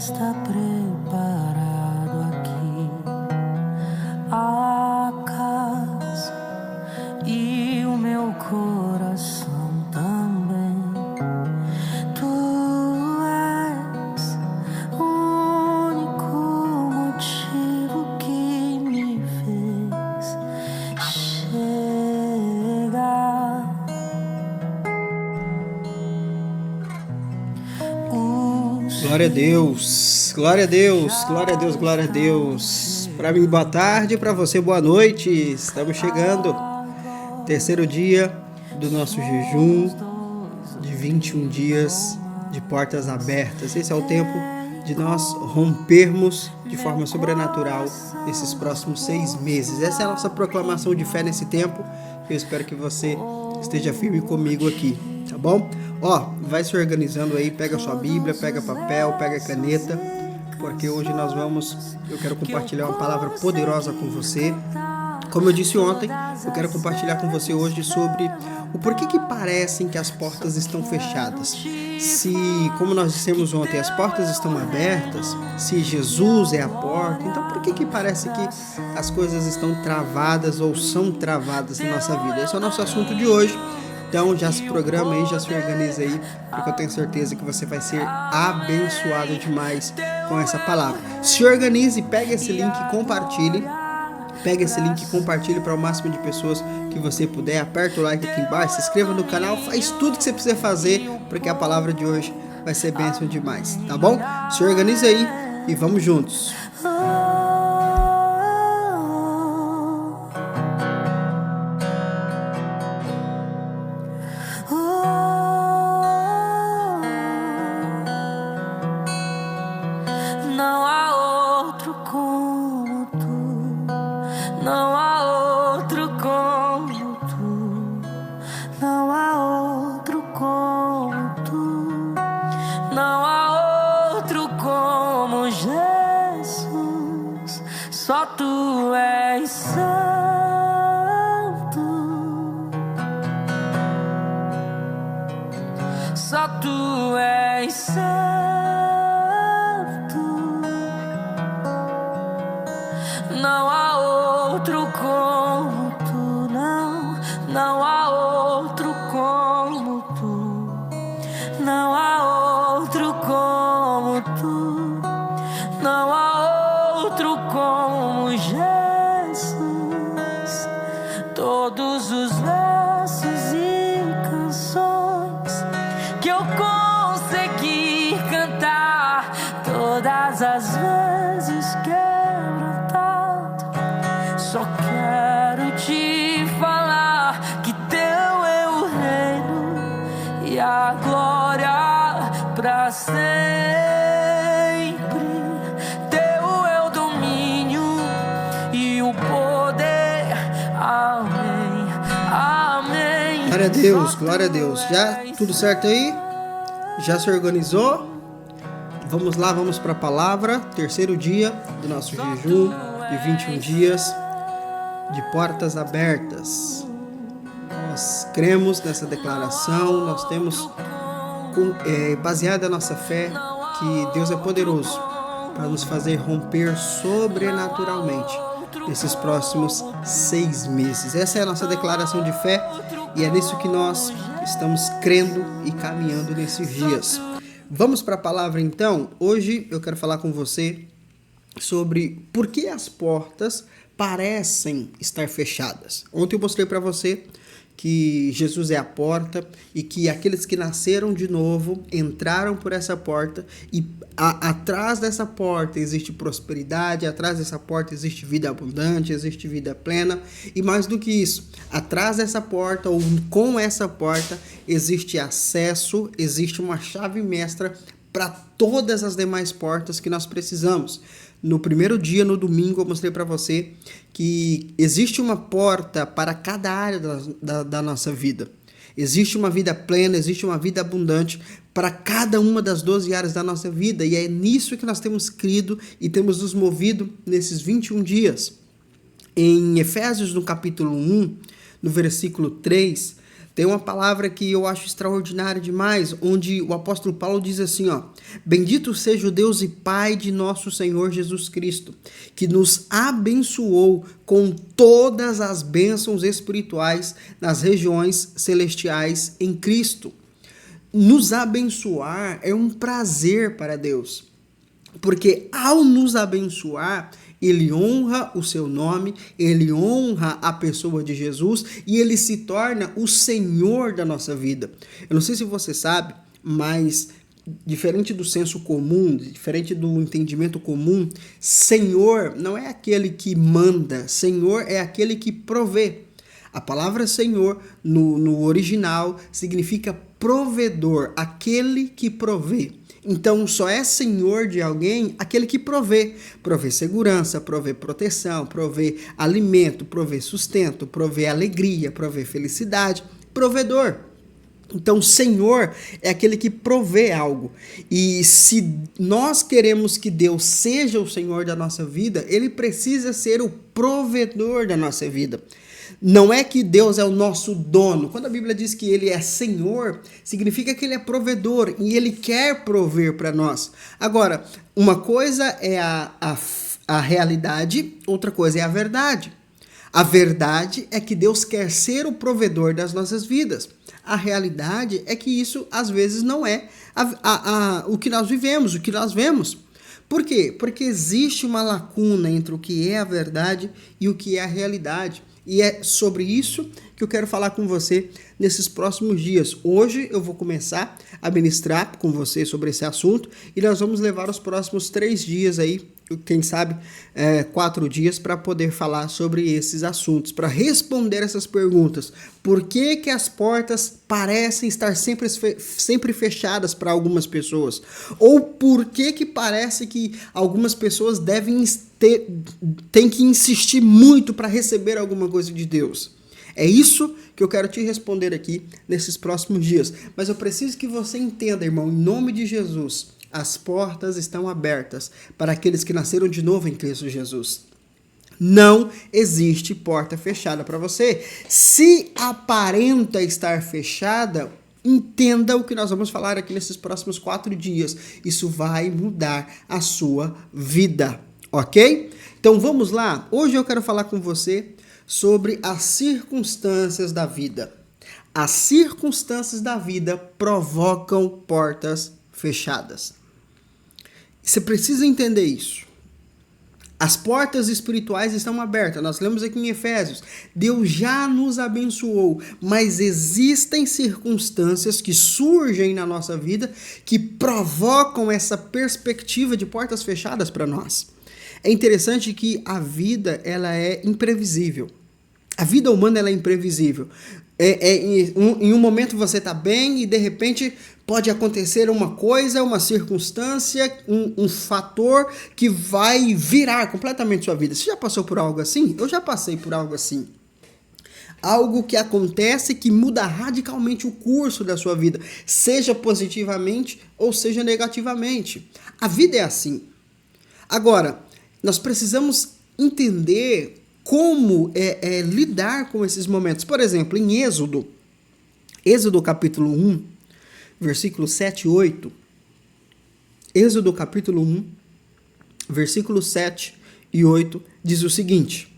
está preparado aqui a casa e o meu coração também. Tu és o único motivo que me fez chegar. Glória a Deus, glória a Deus, glória a Deus, glória a Deus. Para mim, boa tarde, para você, boa noite. Estamos chegando, terceiro dia do nosso jejum de 21 dias de portas abertas. Esse é o tempo de nós rompermos de forma sobrenatural nesses próximos 6 meses. Essa é a nossa proclamação de fé nesse tempo. Eu espero que você esteja firme comigo aqui, tá bom? Vai se organizando aí, pega a sua Bíblia, pega papel, pega caneta, porque hoje eu quero compartilhar uma palavra poderosa com você. Como eu disse ontem, eu quero compartilhar com você hoje sobre o porquê que parecem que as portas estão fechadas. Se, como nós dissemos ontem, as portas estão abertas, se Jesus é a porta, então por que parece que as coisas estão travadas ou são travadas na nossa vida? Esse é o nosso assunto de hoje. Então já se programa aí, já se organiza aí, porque eu tenho certeza que você vai ser abençoado demais com essa palavra. Se organize, pega esse link e compartilhe. Pega esse link e compartilhe para o máximo de pessoas que você puder. Aperta o like aqui embaixo, se inscreva no canal, faz tudo que você precisa fazer, porque a palavra de hoje vai ser bênção demais, tá bom? Se organize aí e vamos juntos. Não há outro como tu, não há outro como tu, não há outro como tu, não há outro como Jesus, só tu és santo, só tu és santo. Não há outro como tu, não há outro como tu, não há outro como tu, não há outro como Jesus. Todos os versos e canções que eu consegui cantar, todas as vezes só quero te falar que teu é o reino e a glória pra sempre. Teu é o domínio e o poder. Amém, amém. Glória a Deus, glória a Deus. Já tudo certo aí? Já se organizou? Vamos lá, vamos para a palavra. Terceiro dia do nosso jejum de 21 dias. De portas abertas. Nós cremos nessa declaração, nós temos baseada a nossa fé que Deus é poderoso para nos fazer romper sobrenaturalmente nesses próximos 6 meses. Essa é a nossa declaração de fé e é nisso que nós estamos crendo e caminhando nesses dias. Vamos para a palavra então. Hoje eu quero falar com você sobre por que as portas parecem estar fechadas. Ontem eu mostrei para você que Jesus é a porta e que aqueles que nasceram de novo entraram por essa porta e atrás dessa porta existe prosperidade, atrás dessa porta existe vida abundante, existe vida plena e mais do que isso, atrás dessa porta ou com essa porta existe acesso, existe uma chave mestra para todas as demais portas que nós precisamos. No primeiro dia, no domingo, eu mostrei para você que existe uma porta para cada área da nossa vida. Existe uma vida plena, existe uma vida abundante para cada uma das 12 áreas da nossa vida. E é nisso que nós temos crido e temos nos movido nesses 21 dias. Em Efésios, no capítulo 1, no versículo 3, Tem uma palavra que eu acho extraordinária demais, onde o apóstolo Paulo diz assim, ó: bendito seja o Deus e Pai de nosso Senhor Jesus Cristo, que nos abençoou com todas as bênçãos espirituais nas regiões celestiais em Cristo. Nos abençoar é um prazer para Deus, porque ao nos abençoar, Ele honra o seu nome, Ele honra a pessoa de Jesus e Ele se torna o Senhor da nossa vida. Eu não sei se você sabe, mas diferente do senso comum, diferente do entendimento comum, Senhor não é aquele que manda, Senhor é aquele que provê. A palavra Senhor, no original, significa provedor, aquele que provê. Então, só é senhor de alguém aquele que provê. Provê segurança, provê proteção, provê alimento, provê sustento, provê alegria, provê felicidade. Provedor. Então, Senhor é aquele que provê algo. E se nós queremos que Deus seja o Senhor da nossa vida, Ele precisa ser o provedor da nossa vida. Não é que Deus é o nosso dono. Quando a Bíblia diz que Ele é Senhor, significa que Ele é provedor e Ele quer prover para nós. Agora, uma coisa é a realidade, outra coisa é a verdade. A verdade é que Deus quer ser o provedor das nossas vidas. A realidade é que isso, às vezes, não é o que nós vivemos, o que nós vemos. Por quê? Porque existe uma lacuna entre o que é a verdade e o que é a realidade. E é sobre isso que eu quero falar com você nesses próximos dias. Hoje eu vou começar a ministrar com você sobre esse assunto e nós vamos levar os próximos 3 dias aí, quem sabe 4 dias, para poder falar sobre esses assuntos, para responder essas perguntas. Por que que as portas parecem estar sempre fechadas para algumas pessoas? Ou por que que parece que algumas pessoas têm que insistir muito para receber alguma coisa de Deus? É isso que eu quero te responder aqui nesses próximos dias. Mas eu preciso que você entenda, irmão, em nome de Jesus, as portas estão abertas para aqueles que nasceram de novo em Cristo Jesus. Não existe porta fechada para você. Se aparenta estar fechada, entenda o que nós vamos falar aqui nesses próximos 4 dias. Isso vai mudar a sua vida, ok? Então vamos lá. Hoje eu quero falar com você sobre as circunstâncias da vida. As circunstâncias da vida provocam portas fechadas. Você precisa entender isso. As portas espirituais estão abertas. Nós lemos aqui em Efésios. Deus já nos abençoou, mas existem circunstâncias que surgem na nossa vida que provocam essa perspectiva de portas fechadas para nós. É interessante que a vida ela é imprevisível. A vida humana ela é imprevisível. Em um momento você está bem e de repente pode acontecer uma coisa, uma circunstância, um fator que vai virar completamente sua vida. Você já passou por algo assim? Eu já passei por algo assim. Algo que acontece que muda radicalmente o curso da sua vida, seja positivamente ou seja negativamente. A vida é assim. Agora, nós precisamos entender como lidar com esses momentos. Por exemplo, em Êxodo capítulo 1, versículos 7 e 8. Êxodo capítulo 1, versículos 7 e 8, diz o seguinte: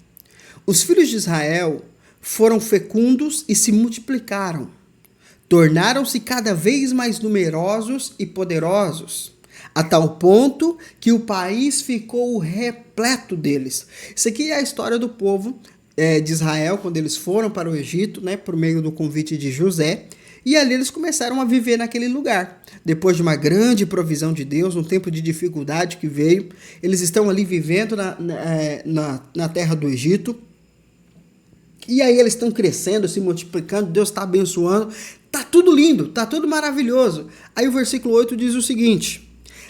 os filhos de Israel foram fecundos e se multiplicaram, tornaram-se cada vez mais numerosos e poderosos, a tal ponto que o país ficou repleto deles. Isso aqui é a história do povo de Israel, quando eles foram para o Egito, né, por meio do convite de José, e ali eles começaram a viver naquele lugar. Depois de uma grande provisão de Deus, um tempo de dificuldade que veio, eles estão ali vivendo na terra do Egito, e aí eles estão crescendo, se multiplicando, Deus está abençoando, tá tudo lindo, tá tudo maravilhoso. Aí o versículo 8 diz o seguinte: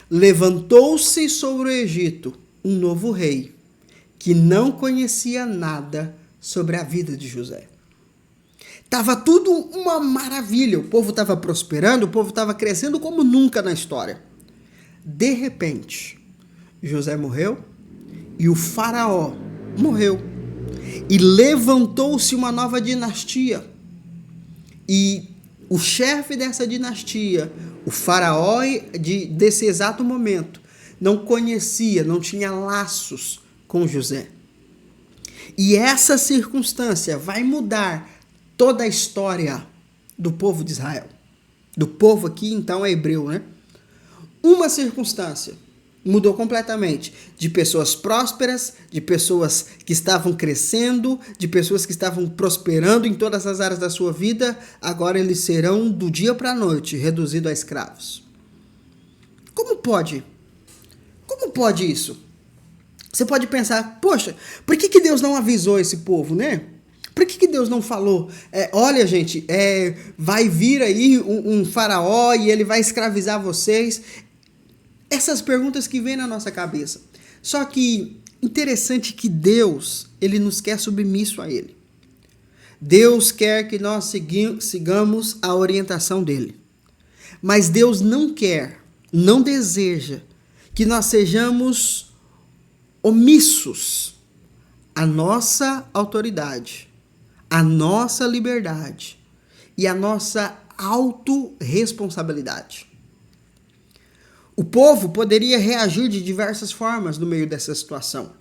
levantou-se sobre o Egito um novo rei, que não conhecia nada sobre a vida de José. Tava tudo uma maravilha, o povo estava prosperando, o povo estava crescendo como nunca na história. De repente, José morreu e o faraó morreu. E levantou-se uma nova dinastia. E o chefe dessa dinastia, o faraó desse exato momento, não conhecia, não tinha laços com José. E essa circunstância vai mudar toda a história do povo de Israel. Do povo aqui, então, é hebreu, né? Uma circunstância mudou completamente. De pessoas prósperas, de pessoas que estavam crescendo, de pessoas que estavam prosperando em todas as áreas da sua vida, agora eles serão, do dia para a noite, reduzidos a escravos. Como pode? Como pode isso? Você pode pensar, poxa, por que Deus não avisou esse povo, né? Por que Deus não falou, olha gente, vai vir aí um faraó e ele vai escravizar vocês? Essas perguntas que vêm na nossa cabeça. Só que interessante que Deus, ele nos quer submisso a ele. Deus quer que nós sigamos a orientação dele. Mas Deus não quer, não deseja que nós sejamos omissos à nossa autoridade, à nossa liberdade e à nossa autorresponsabilidade. O povo poderia reagir de diversas formas no meio dessa situação.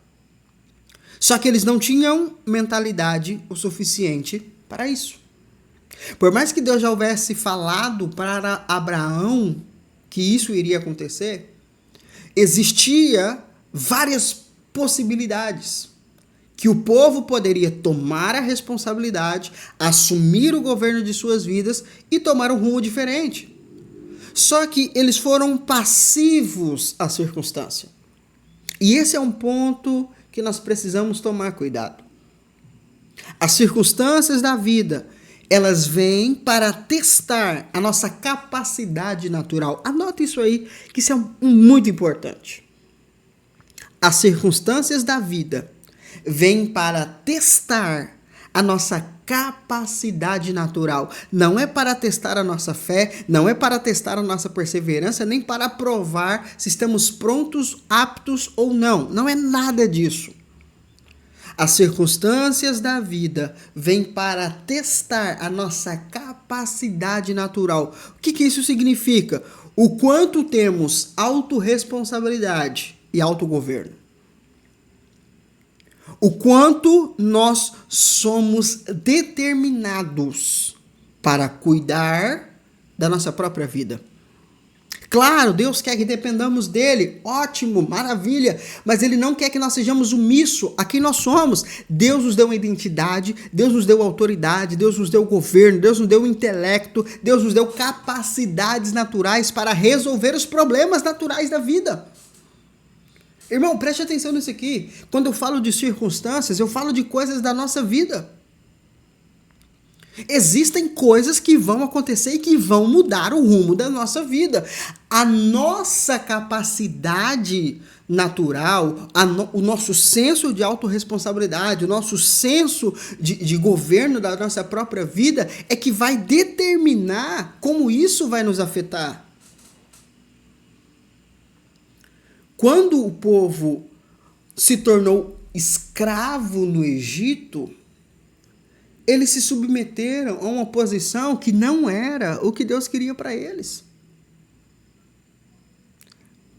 Só que eles não tinham mentalidade o suficiente para isso. Por mais que Deus já houvesse falado para Abraão que isso iria acontecer, existia várias possibilidades que o povo poderia tomar a responsabilidade, assumir o governo de suas vidas e tomar um rumo diferente. Só que eles foram passivos à circunstância. E esse é um ponto que nós precisamos tomar cuidado. As circunstâncias da vida, elas vêm para testar a nossa capacidade natural. Anota isso aí, que isso é muito importante. As circunstâncias da vida vêm para testar a nossa capacidade natural. Não é para testar a nossa fé, não é para testar a nossa perseverança, nem para provar se estamos prontos, aptos ou não. Não é nada disso. As circunstâncias da vida vêm para testar a nossa capacidade natural. O que isso significa? O quanto temos autorresponsabilidade e autogoverno. O quanto nós somos determinados para cuidar da nossa própria vida. Claro, Deus quer que dependamos dele, ótimo, maravilha, mas ele não quer que nós sejamos omissos a quem nós somos. Deus nos deu uma identidade, Deus nos deu autoridade, Deus nos deu governo, Deus nos deu intelecto, Deus nos deu capacidades naturais para resolver os problemas naturais da vida. Irmão, preste atenção nisso aqui. Quando eu falo de circunstâncias, eu falo de coisas da nossa vida. Existem coisas que vão acontecer e que vão mudar o rumo da nossa vida. A nossa capacidade natural, o nosso senso de autorresponsabilidade, o nosso senso de governo da nossa própria vida é que vai determinar como isso vai nos afetar. Quando o povo se tornou escravo no Egito, eles se submeteram a uma posição que não era o que Deus queria para eles.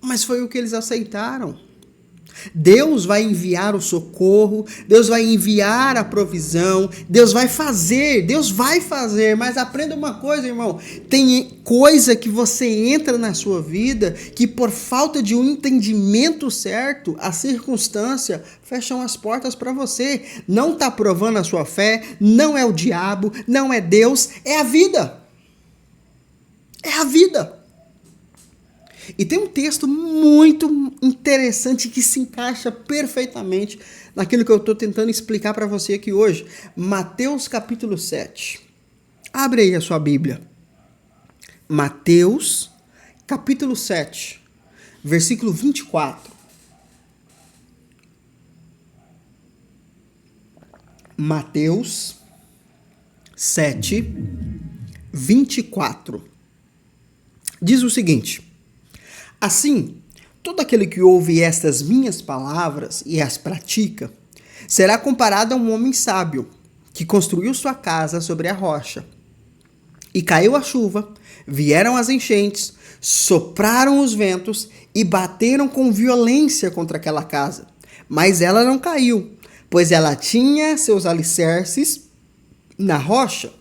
Mas foi o que eles aceitaram. Deus vai enviar o socorro, Deus vai enviar a provisão, Deus vai fazer, mas aprenda uma coisa, irmão, tem coisa que você entra na sua vida que por falta de um entendimento certo, a circunstância fecham as portas para você, não está provando a sua fé, não é o diabo, não é Deus, é a vida. É a vida. E tem um texto muito interessante que se encaixa perfeitamente naquilo que eu estou tentando explicar para você aqui hoje. Mateus capítulo 7. Abre aí a sua Bíblia. Mateus capítulo 7, versículo 24. Mateus 7, 24. Diz o seguinte: assim, todo aquele que ouve estas minhas palavras e as pratica, será comparado a um homem sábio, que construiu sua casa sobre a rocha. E caiu a chuva, vieram as enchentes, sopraram os ventos e bateram com violência contra aquela casa. Mas ela não caiu, pois ela tinha seus alicerces na rocha.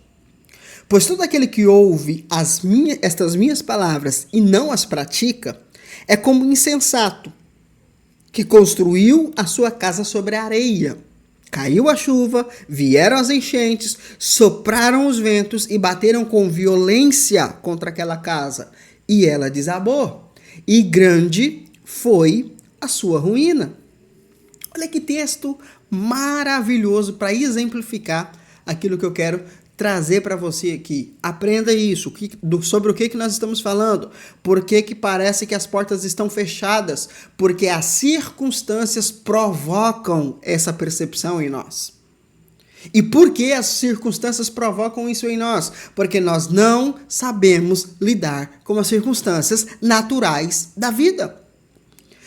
Pois todo aquele que ouve estas minhas palavras e não as pratica, é como um insensato, que construiu a sua casa sobre a areia. Caiu a chuva, vieram as enchentes, sopraram os ventos e bateram com violência contra aquela casa. E ela desabou. E grande foi a sua ruína. Olha que texto maravilhoso para exemplificar aquilo que eu quero trazer para você aqui. Aprenda isso. Sobre o que nós estamos falando. Por que parece que as portas estão fechadas? Porque as circunstâncias provocam essa percepção em nós. E por que as circunstâncias provocam isso em nós? Porque nós não sabemos lidar com as circunstâncias naturais da vida.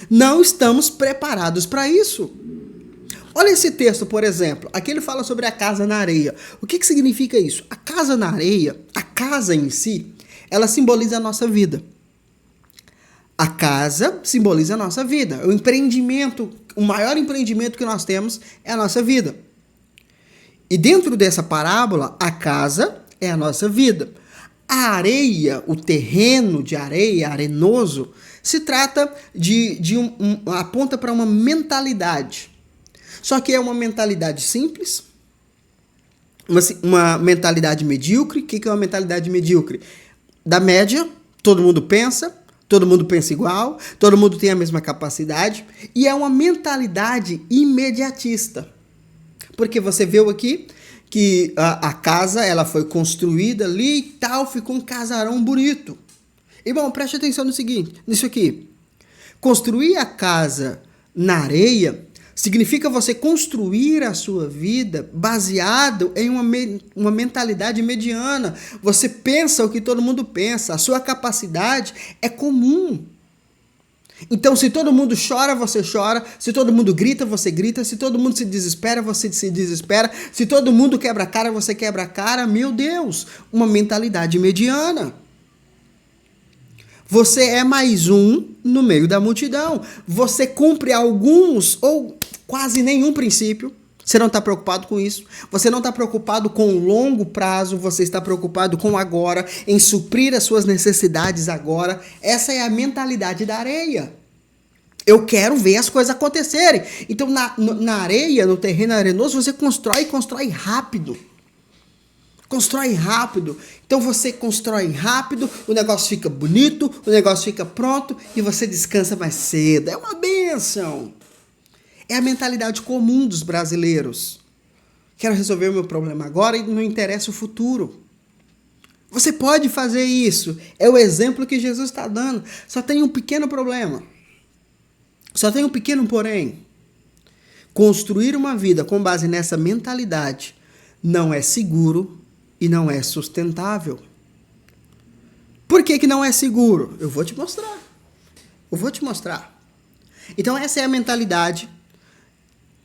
Não estamos preparados para isso. Olha esse texto, por exemplo. Aqui ele fala sobre a casa na areia. O que significa isso? A casa na areia, a casa em si, ela simboliza a nossa vida. A casa simboliza a nossa vida. O empreendimento, o maior empreendimento que nós temos é a nossa vida. E dentro dessa parábola, a casa é a nossa vida. A areia, o terreno de areia, arenoso, se trata aponta para uma mentalidade. Só que é uma mentalidade simples, uma mentalidade medíocre. O que é uma mentalidade medíocre? Da média, todo mundo pensa igual, todo mundo tem a mesma capacidade, e é uma mentalidade imediatista. Porque você viu aqui que a casa ela foi construída ali e tal, ficou um casarão bonito. Irmão, preste atenção nisso aqui. Construir a casa na areia significa você construir a sua vida baseado em uma mentalidade mediana. Você pensa o que todo mundo pensa. A sua capacidade é comum. Então, se todo mundo chora, você chora. Se todo mundo grita, você grita. Se todo mundo se desespera, você se desespera. Se todo mundo quebra a cara, você quebra a cara. Meu Deus, uma mentalidade mediana. Você é mais um no meio da multidão. Você cumpre alguns ou quase nenhum princípio. Você não está preocupado com isso. Você não está preocupado com o longo prazo. Você está preocupado com agora, em suprir as suas necessidades agora. Essa é a mentalidade da areia. Eu quero ver as coisas acontecerem. Então, na areia, no terreno arenoso, você constrói rápido. Constrói rápido. Então você constrói rápido, o negócio fica bonito, o negócio fica pronto e você descansa mais cedo. É uma bênção. É a mentalidade comum dos brasileiros. Quero resolver o meu problema agora e não interessa o futuro. Você pode fazer isso. É o exemplo que Jesus está dando. Só tem um pequeno problema. Só tem um pequeno porém. Construir uma vida com base nessa mentalidade não é seguro e não é sustentável. Por que não é seguro? Eu vou te mostrar. Então essa é a mentalidade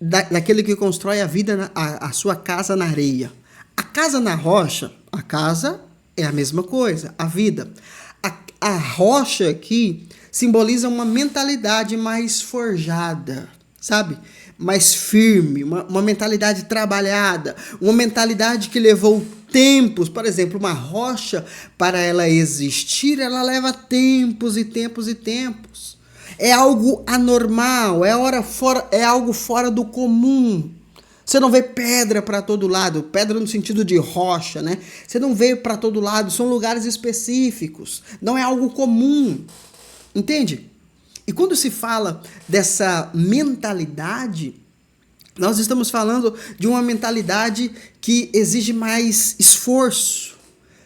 daquele que constrói a vida, a sua casa na areia. A casa na rocha, a casa é a mesma coisa, a vida. A rocha aqui simboliza uma mentalidade mais forjada, sabe? Mais firme, uma mentalidade trabalhada, uma mentalidade que levou tempos. Por exemplo, uma rocha, para ela existir, ela leva tempos e tempos e tempos. É algo anormal, é algo fora do comum. Você não vê pedra para todo lado, pedra no sentido de rocha, né? Você não vê para todo lado, são lugares específicos, não é algo comum, entende? E quando se fala dessa mentalidade, nós estamos falando de uma mentalidade que exige mais esforço,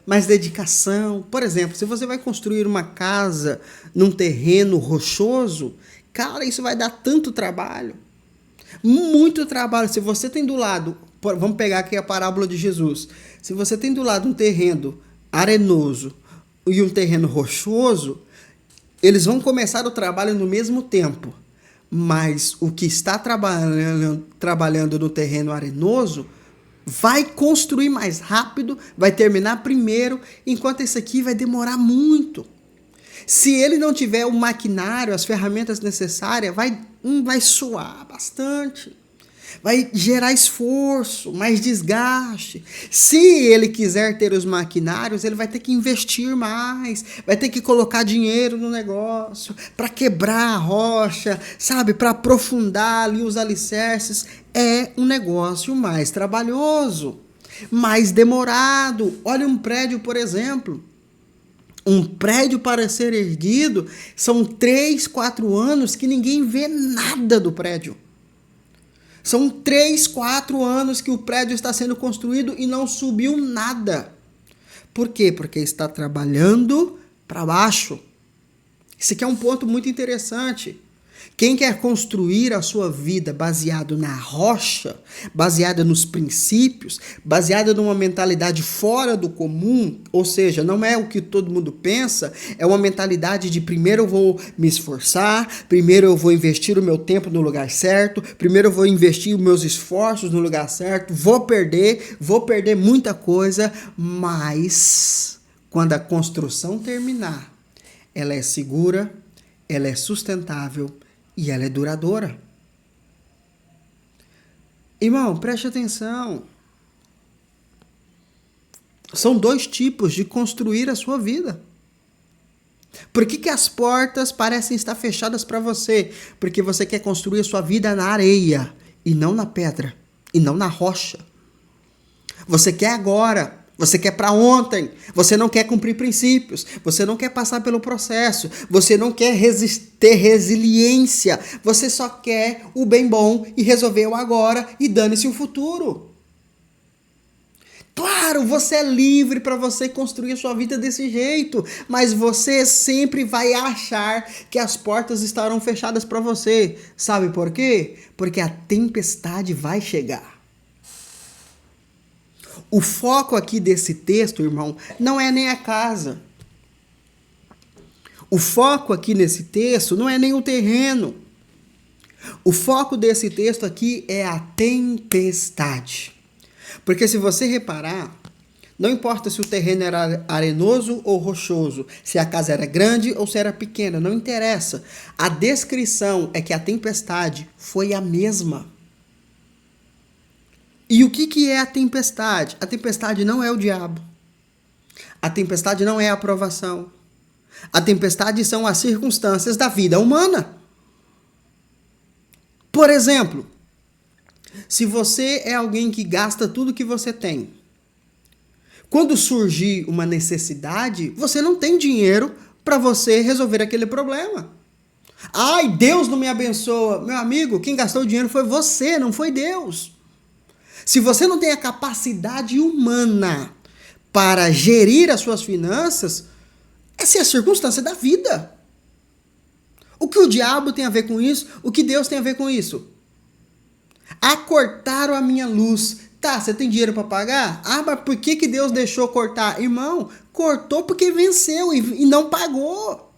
mais dedicação. Por exemplo, se você vai construir uma casa num terreno rochoso, cara, isso vai dar tanto trabalho. Muito trabalho. Se você tem do lado, vamos pegar aqui a parábola de Jesus. Se você tem do lado um terreno arenoso e um terreno rochoso, eles vão começar o trabalho no mesmo tempo. Mas o que está trabalhando no terreno arenoso vai construir mais rápido, vai terminar primeiro, enquanto esse aqui vai demorar muito. Se ele não tiver o maquinário, as ferramentas necessárias, vai suar bastante. Vai gerar esforço, mais desgaste. Se ele quiser ter os maquinários, ele vai ter que investir mais, vai ter que colocar dinheiro no negócio, para quebrar a rocha, sabe, para aprofundar ali os alicerces. É um negócio mais trabalhoso, mais demorado. Olha um prédio, por exemplo. Um prédio para ser erguido, são 3, 4 anos que ninguém vê nada do prédio. São 3, 4 anos que o prédio está sendo construído e não subiu nada. Por quê? Porque está trabalhando para baixo. Esse aqui é um ponto muito interessante. Quem quer construir a sua vida baseado na rocha, baseada nos princípios, baseada numa mentalidade fora do comum, ou seja, não é o que todo mundo pensa, é uma mentalidade de primeiro eu vou me esforçar, primeiro eu vou investir o meu tempo no lugar certo, primeiro eu vou investir os meus esforços no lugar certo, vou perder muita coisa, mas quando a construção terminar, ela é segura, ela é sustentável, e ela é duradoura. Irmão, preste atenção. São 2 tipos de construir a sua vida. Por que as portas parecem estar fechadas para você? Porque você quer construir a sua vida na areia, e não na pedra, e não na rocha. Você quer agora. Você quer para ontem, você não quer cumprir princípios, você não quer passar pelo processo, você não quer ter resiliência, você só quer o bem bom e resolver o agora e dane-se o futuro. Claro, você é livre para você construir a sua vida desse jeito, mas você sempre vai achar que as portas estarão fechadas para você. Sabe por quê? Porque a tempestade vai chegar. O foco aqui desse texto, irmão, não é nem a casa. O foco aqui nesse texto não é nem o terreno. O foco desse texto aqui é a tempestade. Porque se você reparar, não importa se o terreno era arenoso ou rochoso, se a casa era grande ou se era pequena, não interessa. A descrição é que a tempestade foi a mesma. E o que é a tempestade? A tempestade não é o diabo. A tempestade não é a provação. A tempestade são as circunstâncias da vida humana. Por exemplo, se você é alguém que gasta tudo que você tem, quando surgir uma necessidade, você não tem dinheiro para você resolver aquele problema. Ai, Deus não me abençoa. Meu amigo, quem gastou o dinheiro foi você, não foi Deus. Se você não tem a capacidade humana para gerir as suas finanças, essa é a circunstância da vida. O que o diabo tem a ver com isso? O que Deus tem a ver com isso? Cortaram a minha luz. Tá, você tem dinheiro para pagar? Mas por que Deus deixou cortar? Irmão, cortou porque venceu e não pagou.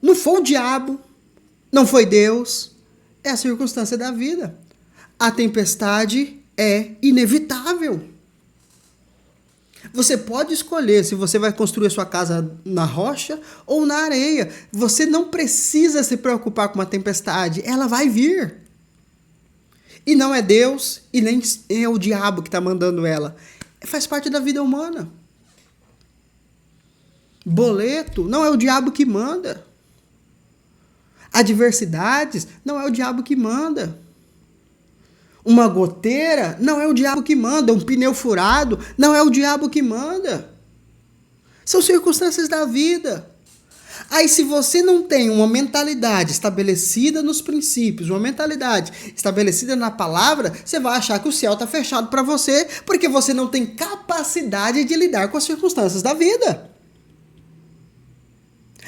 Não foi o diabo, não foi Deus, é a circunstância da vida. A tempestade é inevitável. Você pode escolher se você vai construir a sua casa na rocha ou na areia. Você não precisa se preocupar com uma tempestade. Ela vai vir. E não é Deus e nem é o diabo que está mandando ela. Faz parte da vida humana. Boleto não é o diabo que manda. Adversidades não é o diabo que manda. Uma goteira não é o diabo que manda. Um pneu furado não é o diabo que manda. São circunstâncias da vida. Aí se você não tem uma mentalidade estabelecida nos princípios, uma mentalidade estabelecida na palavra, você vai achar que o céu está fechado para você, porque você não tem capacidade de lidar com as circunstâncias da vida.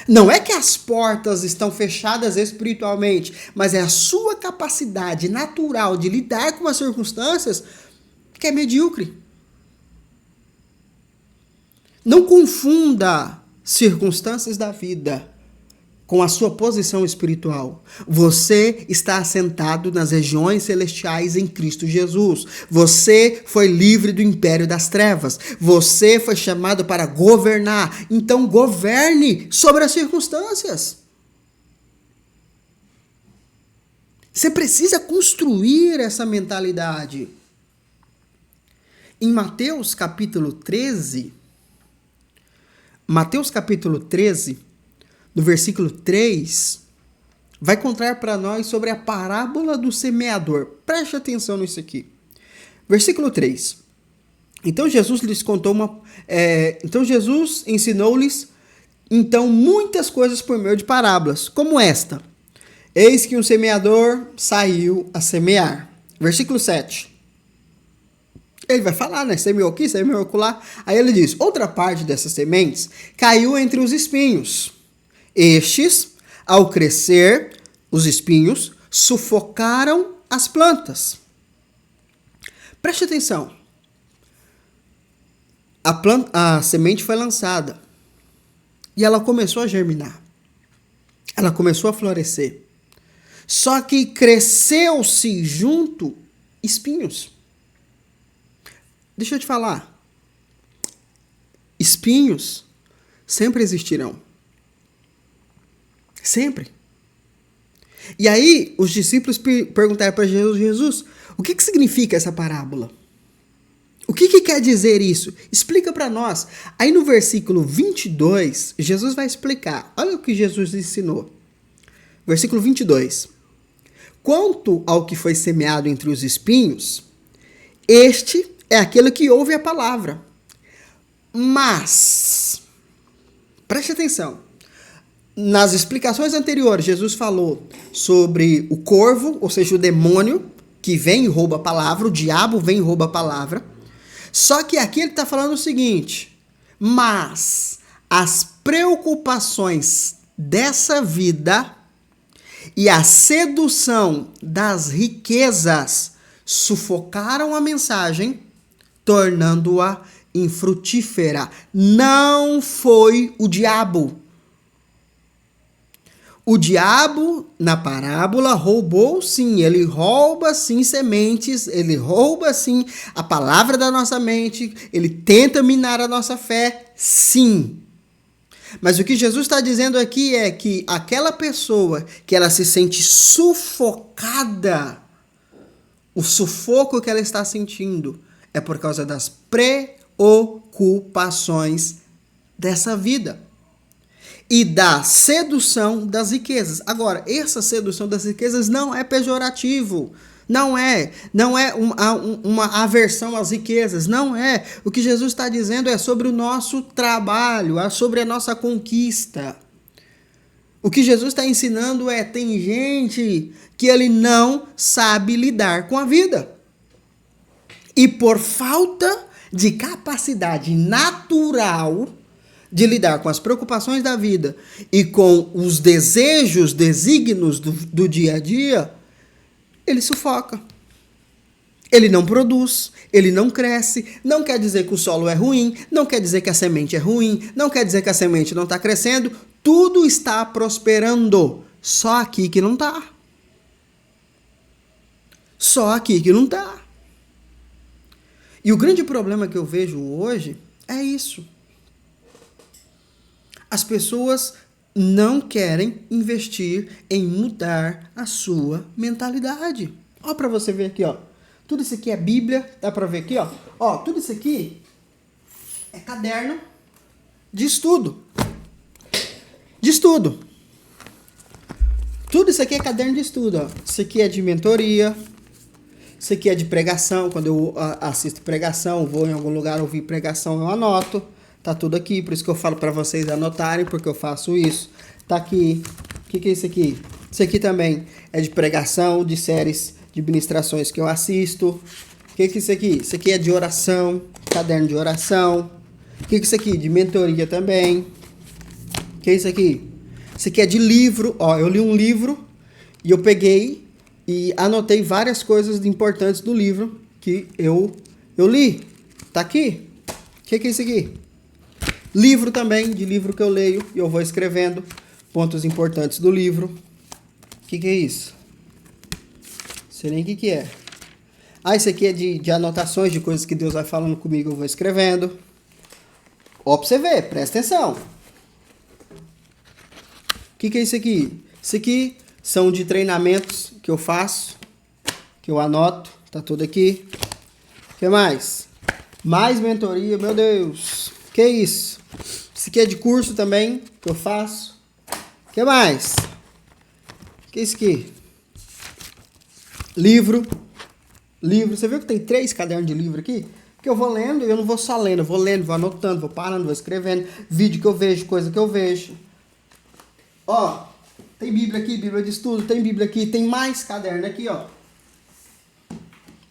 Não é que as portas estão fechadas espiritualmente, mas é a sua capacidade natural de lidar com as circunstâncias que é medíocre. Não confunda circunstâncias da vida com a sua posição espiritual. Você está assentado nas regiões celestiais em Cristo Jesus. Você foi livre do império das trevas. Você foi chamado para governar. Então governe sobre as circunstâncias. Você precisa construir essa mentalidade. Em Mateus capítulo 13, no versículo 3, vai contar para nós sobre a parábola do semeador. Preste atenção nisso aqui. Versículo 3. Então Jesus ensinou-lhes muitas coisas por meio de parábolas, como esta. Eis que um semeador saiu a semear. Versículo 7. Ele vai falar, né? Semeou aqui, semeou acolá. Aí ele diz, outra parte dessas sementes caiu entre os espinhos. Estes, ao crescer, os espinhos, sufocaram as plantas. Preste atenção. A semente foi lançada. E ela começou a germinar. Ela começou a florescer. Só que cresceu-se junto espinhos. Deixa eu te falar. Espinhos sempre existirão. Sempre. E aí, os discípulos perguntaram para Jesus, o que significa essa parábola? O que quer dizer isso? Explica para nós. Aí no versículo 22, Jesus vai explicar. Olha o que Jesus ensinou. Versículo 22. Quanto ao que foi semeado entre os espinhos, este é aquele que ouve a palavra. Mas, preste atenção. Nas explicações anteriores, Jesus falou sobre o corvo, ou seja, o demônio, que vem e rouba a palavra, o diabo vem e rouba a palavra. Só que aqui ele está falando o seguinte, mas as preocupações dessa vida e a sedução das riquezas sufocaram a mensagem, tornando-a infrutífera. Não foi o diabo. O diabo, na parábola, roubou sim, ele rouba sim sementes, ele rouba sim a palavra da nossa mente, ele tenta minar a nossa fé, sim. Mas o que Jesus está dizendo aqui é que aquela pessoa que ela se sente sufocada, o sufoco que ela está sentindo é por causa das preocupações dessa vida. E da sedução das riquezas. Agora, essa sedução das riquezas não é pejorativo. Não é uma aversão às riquezas. Não é. O que Jesus está dizendo é sobre o nosso trabalho, é sobre a nossa conquista. O que Jesus está ensinando é, tem gente que ele não sabe lidar com a vida. E por falta de capacidade natural de lidar com as preocupações da vida e com os desejos, desígnios do dia a dia, ele sufoca. Ele não produz, ele não cresce. Não quer dizer que o solo é ruim, não quer dizer que a semente é ruim, não quer dizer que a semente não está crescendo. Tudo está prosperando, só aqui que não está. Só aqui que não está. E o grande problema que eu vejo hoje é isso. As pessoas não querem investir em mudar a sua mentalidade. Ó, para você ver aqui, ó. Tudo isso aqui é Bíblia, dá para ver aqui, ó. Ó, tudo isso aqui é caderno de estudo. De estudo. Tudo isso aqui é caderno de estudo, ó. Isso aqui é de mentoria. Isso aqui é de pregação. Quando eu assisto pregação, vou em algum lugar ouvir pregação, eu anoto. Tá tudo aqui, por isso que eu falo para vocês anotarem, porque eu faço isso. Tá aqui. O que é isso aqui? Isso aqui também é de pregação, de séries de ministrações que eu assisto. O que é isso aqui? Isso aqui é de oração, caderno de oração. O que é isso aqui? De mentoria também. O que é isso aqui? Isso aqui é de livro. Ó, eu li um livro e eu peguei e anotei várias coisas importantes do livro que eu li. Tá aqui. O que é isso aqui? Livro também, de livro que eu leio e eu vou escrevendo. pontos importantes do livro. O que é isso? Não sei nem o que é. Ah, isso aqui é de anotações de coisas que Deus vai falando comigo, eu vou escrevendo. Ó, pra você ver, presta atenção. O que é isso aqui? Isso aqui são de treinamentos que eu faço, que eu anoto, tá tudo aqui. O que mais? Mais mentoria, meu Deus. O que é isso? Isso aqui é de curso também, que eu faço. O que mais? O que é isso aqui? Livro. Você viu que tem 3 cadernos de livro aqui? Porque eu vou lendo e eu não vou só lendo. Eu vou lendo, vou anotando, vou parando, vou escrevendo. Vídeo que eu vejo, coisa que eu vejo. Ó, tem Bíblia aqui, Bíblia de estudo. Tem Bíblia aqui, tem mais caderno aqui, ó.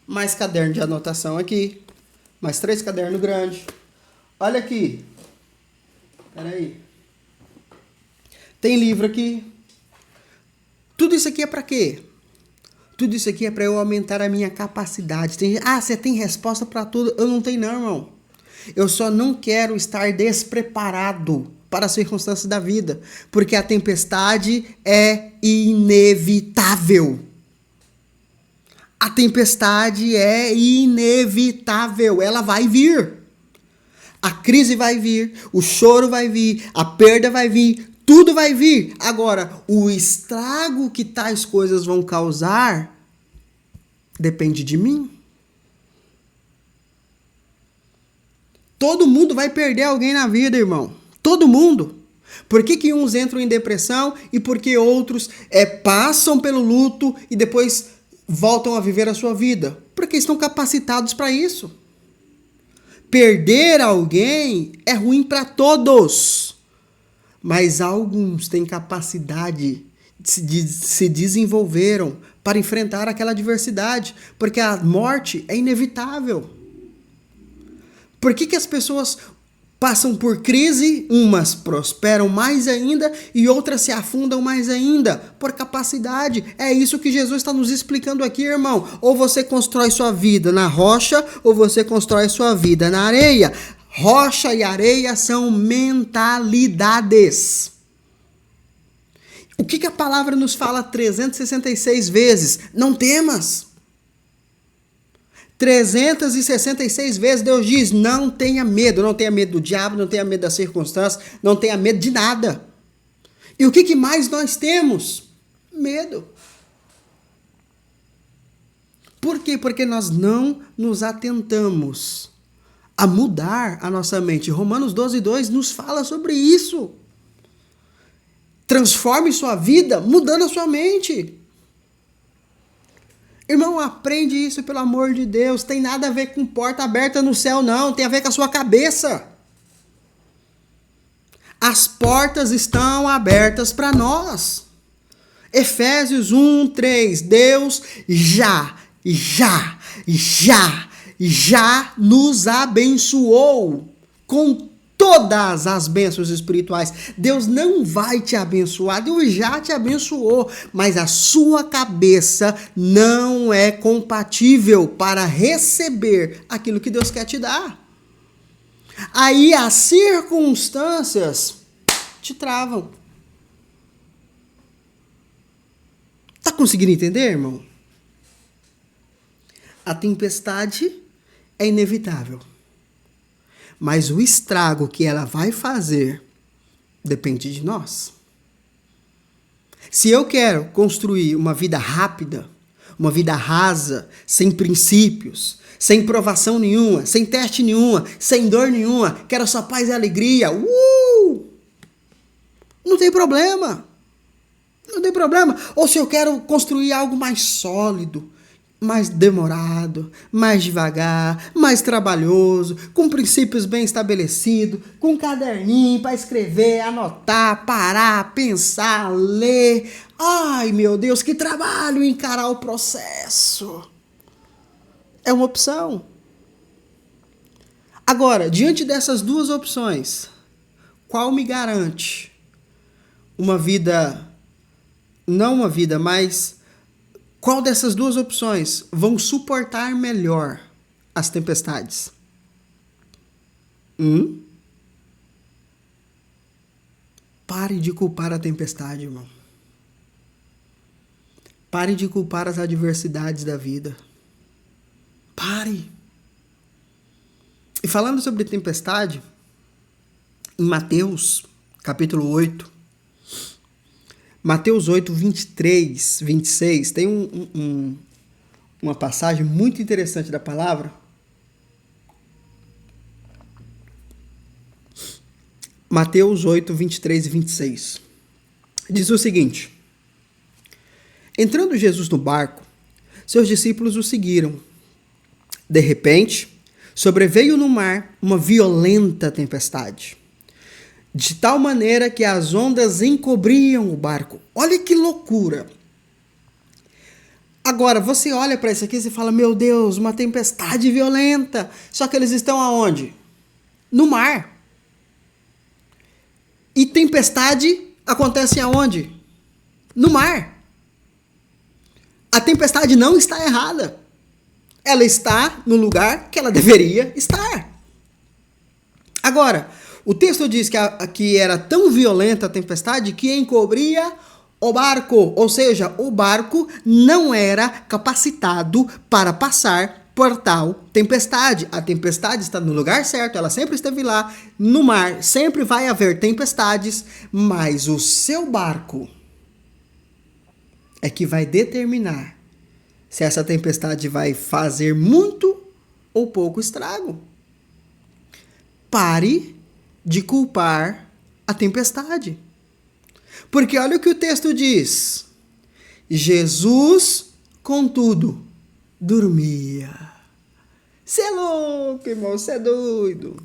Mais caderno de anotação aqui. Mais 3 cadernos grandes. Olha aqui. Peraí. Tem livro aqui. Tudo isso aqui é pra quê? Tudo isso aqui é para eu aumentar a minha capacidade. Você tem resposta para tudo? Eu não tenho não, irmão. Eu só não quero estar despreparado para as circunstâncias da vida. Porque a tempestade é inevitável. A tempestade é inevitável. Ela vai vir. A crise vai vir. O choro vai vir. A perda vai vir. Tudo vai vir. Agora, o estrago que tais coisas vão causar depende de mim. Todo mundo vai perder alguém na vida, irmão. Todo mundo. Por que uns entram em depressão e por que outros passam pelo luto e depois voltam a viver a sua vida? Porque estão capacitados para isso. Perder alguém é ruim para todos. Mas alguns têm capacidade, se desenvolveram para enfrentar aquela adversidade, porque a morte é inevitável. Por que as pessoas passam por crise, umas prosperam mais ainda e outras se afundam mais ainda? Por capacidade. É isso que Jesus está nos explicando aqui, irmão. Ou você constrói sua vida na rocha, ou você constrói sua vida na areia. Rocha e areia são mentalidades. O que a palavra nos fala 366 vezes? Não temas. 366 vezes Deus diz, não tenha medo. Não tenha medo do diabo, não tenha medo das circunstâncias, não tenha medo de nada. E o que mais nós temos? Medo. Por quê? Porque nós não nos atentamos a mudar a nossa mente. Romanos 12:2 nos fala sobre isso. Transforme sua vida mudando a sua mente. Irmão, aprende isso, pelo amor de Deus. Tem nada a ver com porta aberta no céu, não. Tem a ver com a sua cabeça. As portas estão abertas para nós. Efésios 1:3. Deus já nos abençoou com todas as bênçãos espirituais. Deus não vai te abençoar, Deus já te abençoou, mas a sua cabeça não é compatível para receber aquilo que Deus quer te dar. Aí as circunstâncias te travam. Tá conseguindo entender, irmão? A tempestade é inevitável. Mas o estrago que ela vai fazer depende de nós. Se eu quero construir uma vida rápida, uma vida rasa, sem princípios, sem provação nenhuma, sem teste nenhuma, sem dor nenhuma, quero só paz e alegria, não tem problema. Não tem problema. Ou se eu quero construir algo mais sólido, mais demorado, mais devagar, mais trabalhoso, com princípios bem estabelecidos, com um caderninho para escrever, anotar, parar, pensar, ler. Ai, meu Deus, que trabalho encarar o processo. É uma opção. Agora, diante dessas duas opções, qual me garante uma vida, não uma vida, mas qual dessas duas opções vão suportar melhor as tempestades? Pare de culpar a tempestade, irmão. Pare de culpar as adversidades da vida. Pare. E falando sobre tempestade, em Mateus, capítulo 8, Mateus 8, 23, 26, tem uma passagem muito interessante da palavra. Mateus 8, 23 e 26. Diz o seguinte: entrando Jesus no barco, seus discípulos o seguiram. De repente, sobreveio no mar uma violenta tempestade, de tal maneira que as ondas encobriam o barco. Olha que loucura! Agora, você olha para isso aqui e fala, meu Deus, uma tempestade violenta. Só que eles estão aonde? No mar. E tempestade acontece aonde? No mar. A tempestade não está errada. Ela está no lugar que ela deveria estar. Agora, o texto diz que era tão violenta a tempestade que encobria o barco. Ou seja, o barco não era capacitado para passar por tal tempestade. A tempestade está no lugar certo, ela sempre esteve lá. No mar sempre vai haver tempestades, mas o seu barco é que vai determinar se essa tempestade vai fazer muito ou pouco estrago. Pare de culpar a tempestade. Porque olha o que o texto diz. Jesus, contudo, dormia. Você é louco, irmão, você é doido.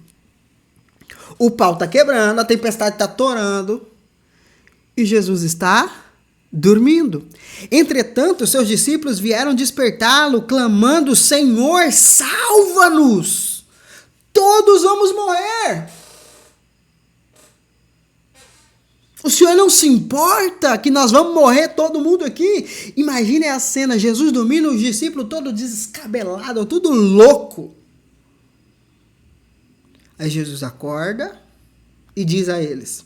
O pau está quebrando, a tempestade está torando e Jesus está dormindo. Entretanto, seus discípulos vieram despertá-lo, clamando, Senhor, salva-nos! Todos vamos morrer! O Senhor não se importa que nós vamos morrer todo mundo aqui? Imagine a cena, Jesus dormindo, os discípulos todos descabelados, tudo louco. Aí Jesus acorda e diz a eles,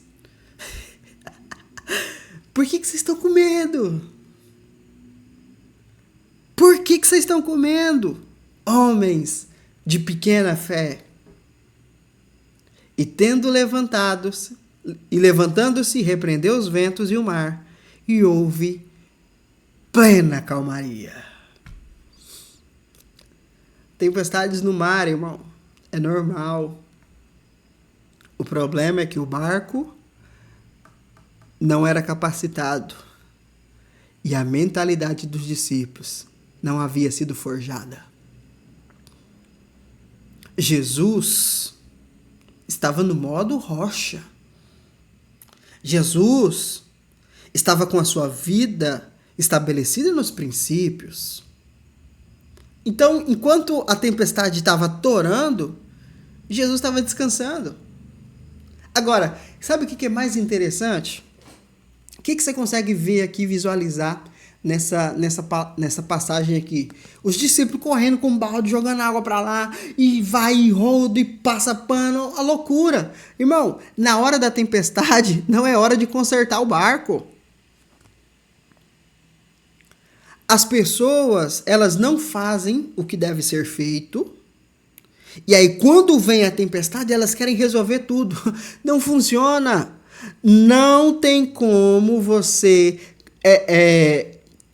por que vocês estão com medo? Por que vocês estão com medo? Homens de pequena fé. E levantando-se, repreendeu os ventos e o mar, e houve plena calmaria. Tempestades no mar, irmão, é normal. O problema é que o barco não era capacitado e a mentalidade dos discípulos não havia sido forjada. Jesus estava no modo rocha. Jesus estava com a sua vida estabelecida nos princípios. Então, enquanto a tempestade estava torando, Jesus estava descansando. Agora, sabe o que é mais interessante? O que você consegue ver aqui, visualizar nessa passagem aqui? Os discípulos correndo com um balde, jogando água para lá, e vai e roda e passa pano, a loucura. Irmão, na hora da tempestade, não é hora de consertar o barco. As pessoas, elas não fazem o que deve ser feito, e aí quando vem a tempestade, elas querem resolver tudo. Não funciona. Não tem como você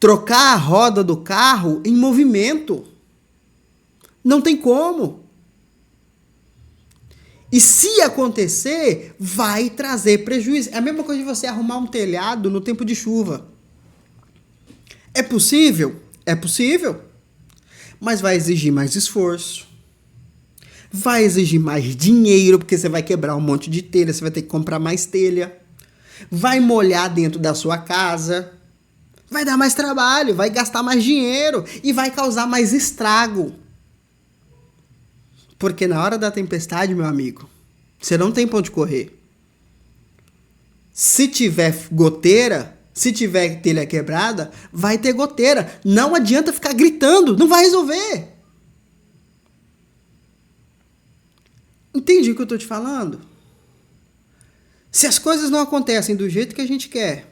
trocar a roda do carro em movimento. Não tem como. E se acontecer, vai trazer prejuízo. É a mesma coisa de você arrumar um telhado no tempo de chuva. É possível? É possível. Mas vai exigir mais esforço. Vai exigir mais dinheiro, porque você vai quebrar um monte de telha, você vai ter que comprar mais telha. Vai molhar dentro da sua casa. Vai dar mais trabalho, vai gastar mais dinheiro e vai causar mais estrago. Porque na hora da tempestade, meu amigo, você não tem pra onde correr. Se tiver goteira, se tiver telha quebrada, vai ter goteira. Não adianta ficar gritando, não vai resolver. Entende o que eu tô te falando? Se as coisas não acontecem do jeito que a gente quer,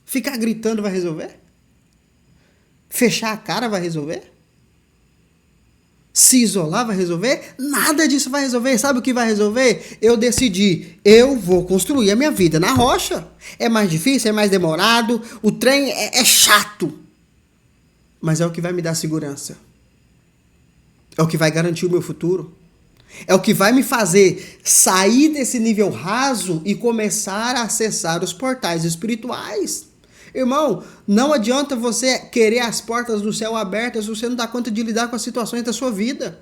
ficar gritando vai resolver? Fechar a cara vai resolver? Se isolar vai resolver? Nada disso vai resolver. Sabe o que vai resolver? Eu decidi, eu vou construir a minha vida na rocha. É mais difícil, é mais demorado, o trem é chato. Mas é o que vai me dar segurança. É o que vai garantir o meu futuro. É o que vai me fazer sair desse nível raso e começar a acessar os portais espirituais. Irmão, não adianta você querer as portas do céu abertas se você não dá conta de lidar com as situações da sua vida.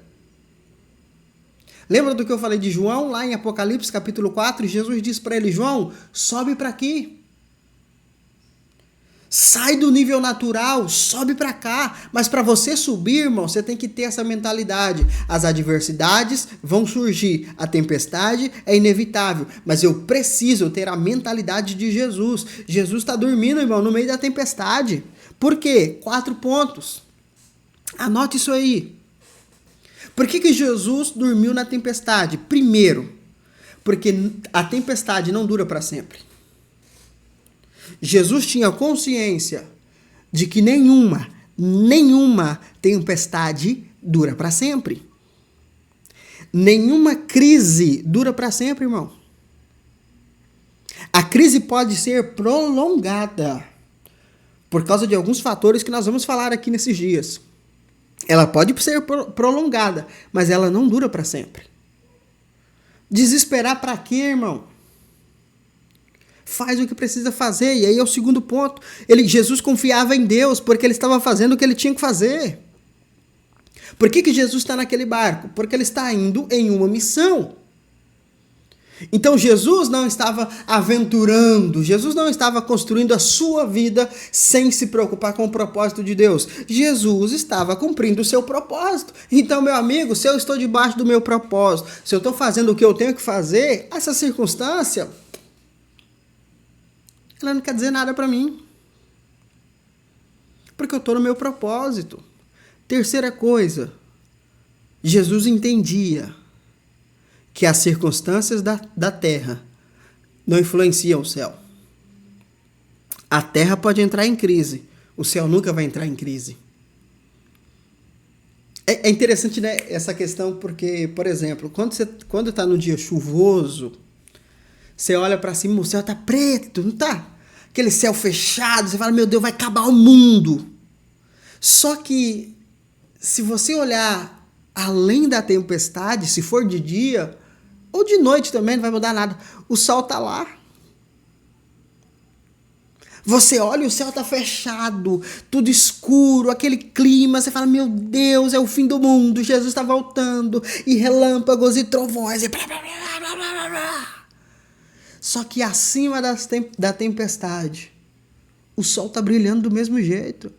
Lembra do que eu falei de João, lá em Apocalipse capítulo 4? Jesus disse para ele, João, sobe para aqui. Sai do nível natural, sobe para cá. Mas para você subir, irmão, você tem que ter essa mentalidade. As adversidades vão surgir, a tempestade é inevitável. Mas eu preciso ter a mentalidade de Jesus. Jesus está dormindo, irmão, no meio da tempestade. Por quê? 4 pontos. Anote isso aí. Por que Jesus dormiu na tempestade? Primeiro, porque a tempestade não dura para sempre. Jesus tinha consciência de que nenhuma tempestade dura para sempre. Nenhuma crise dura para sempre, irmão. A crise pode ser prolongada por causa de alguns fatores que nós vamos falar aqui nesses dias. Ela pode ser prolongada, mas ela não dura para sempre. Desesperar para quê, irmão? Faz o que precisa fazer. E aí é o segundo ponto. Jesus confiava em Deus porque ele estava fazendo o que ele tinha que fazer. Por que Jesus está naquele barco? Porque ele está indo em uma missão. Então Jesus não estava aventurando, Jesus não estava construindo a sua vida sem se preocupar com o propósito de Deus. Jesus estava cumprindo o seu propósito. Então, meu amigo, se eu estou debaixo do meu propósito, se eu estou fazendo o que eu tenho que fazer, essa circunstância, ela não quer dizer nada para mim. Porque eu estou no meu propósito. Terceira coisa, Jesus entendia que as circunstâncias da terra não influenciam o céu. A terra pode entrar em crise, o céu nunca vai entrar em crise. É interessante, né, essa questão, porque, por exemplo, quando está no dia chuvoso, você olha para cima, o céu está preto, não está? Aquele céu fechado, você fala, meu Deus, vai acabar o mundo. Só que, se você olhar além da tempestade, se for de dia, ou de noite também, não vai mudar nada. O sol está lá. Você olha, o céu está fechado, tudo escuro, aquele clima, você fala, meu Deus, é o fim do mundo, Jesus está voltando, e relâmpagos e trovões, e blá, blá, blá, blá, blá, blá. Só que acima da tempestade, o sol está brilhando do mesmo jeito.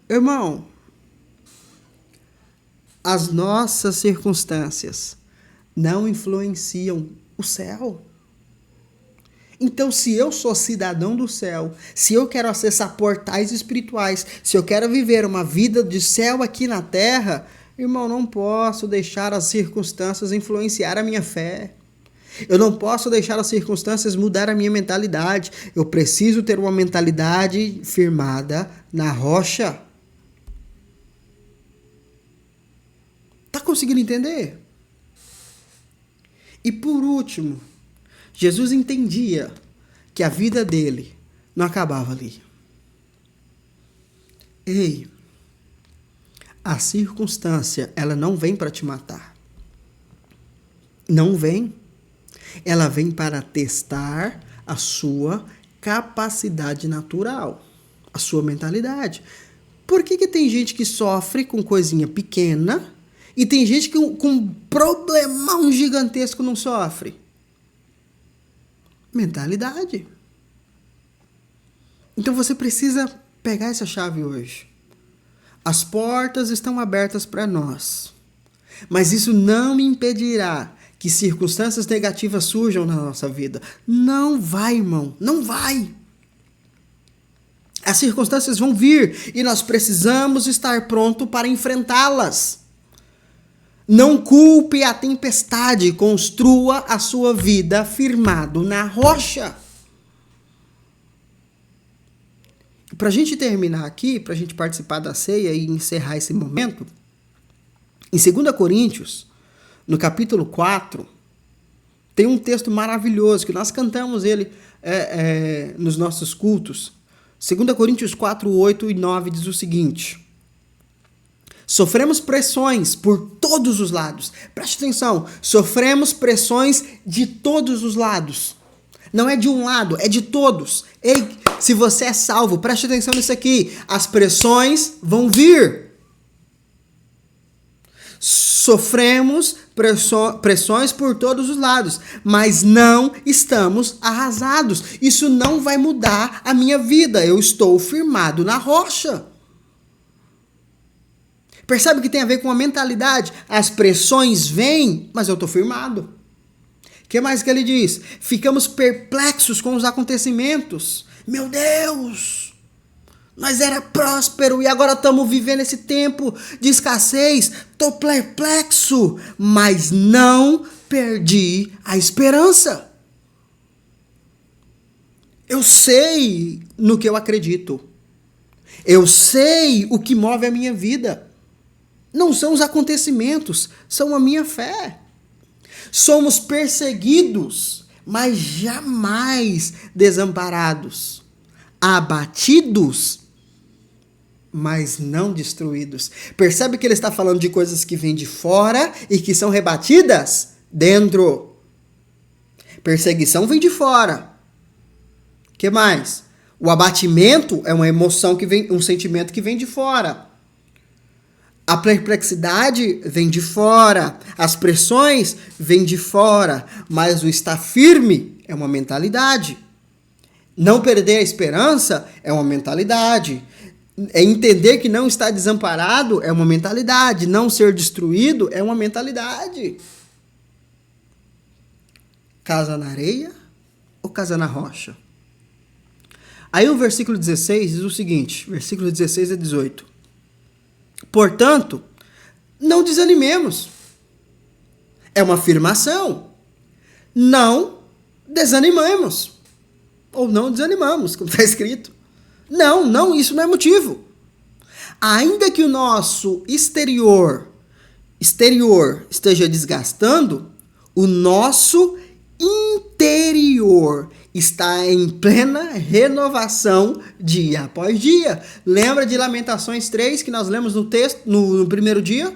Irmão, as nossas circunstâncias não influenciam o céu. Então, se eu sou cidadão do céu, se eu quero acessar portais espirituais, se eu quero viver uma vida de céu aqui na terra, irmão, não posso deixar as circunstâncias influenciar a minha fé. Eu não posso deixar as circunstâncias mudar a minha mentalidade. Eu preciso ter uma mentalidade firmada na rocha. Tá conseguindo entender? E por último, Jesus entendia que a vida dele não acabava ali. Ei, a circunstância, ela não vem para te matar. Não vem. Ela vem para testar a sua capacidade natural, a sua mentalidade. Por que tem gente que sofre com coisinha pequena e tem gente que com um problemão gigantesco não sofre? Mentalidade. Então você precisa pegar essa chave hoje. As portas estão abertas para nós, mas isso não impedirá que circunstâncias negativas surjam na nossa vida. Não vai, irmão, não vai. As circunstâncias vão vir e nós precisamos estar pronto para enfrentá-las. Não culpe a tempestade, construa a sua vida firmado na rocha. Para a gente terminar aqui, para a gente participar da ceia e encerrar esse momento, em 2 Coríntios, no capítulo 4, tem um texto maravilhoso, que nós cantamos ele nos nossos cultos. 2 Coríntios 4, 8 e 9 diz o seguinte: sofremos pressões por todos os lados. Preste atenção, sofremos pressões de todos os lados. Não é de um lado, é de todos. Ei, se você é salvo, preste atenção nisso aqui. As pressões vão vir. Sofremos pressões por todos os lados, mas não estamos arrasados. Isso não vai mudar a minha vida. Eu estou firmado na rocha. Percebe que tem a ver com a mentalidade? As pressões vêm, mas eu estou firmado. O que mais que ele diz? Ficamos perplexos com os acontecimentos. Meu Deus! Nós era próspero e agora estamos vivendo esse tempo de escassez. Estou perplexo, mas não perdi a esperança. Eu sei no que eu acredito. Eu sei o que move a minha vida. Não são os acontecimentos, são a minha fé. Somos perseguidos, mas jamais desamparados. Abatidos, mas não destruídos. Percebe que ele está falando de coisas que vêm de fora e que são rebatidas dentro. Perseguição vem de fora. O que mais? O abatimento é uma emoção que vem, um sentimento que vem de fora. A perplexidade vem de fora, as pressões vêm de fora, mas o estar firme é uma mentalidade. Não perder a esperança é uma mentalidade. É entender que não está desamparado é uma mentalidade. Não ser destruído é uma mentalidade. Casa na areia ou casa na rocha? Aí o versículo 16 diz o seguinte, versículo 16 a 18. Portanto, não desanimemos. É uma afirmação. Não desanimemos. Ou não desanimamos, como está escrito. Não, isso não é motivo. Ainda que o nosso exterior esteja desgastando, o nosso interior está em plena renovação dia após dia. Lembra de Lamentações 3 que nós lemos no texto, no primeiro dia?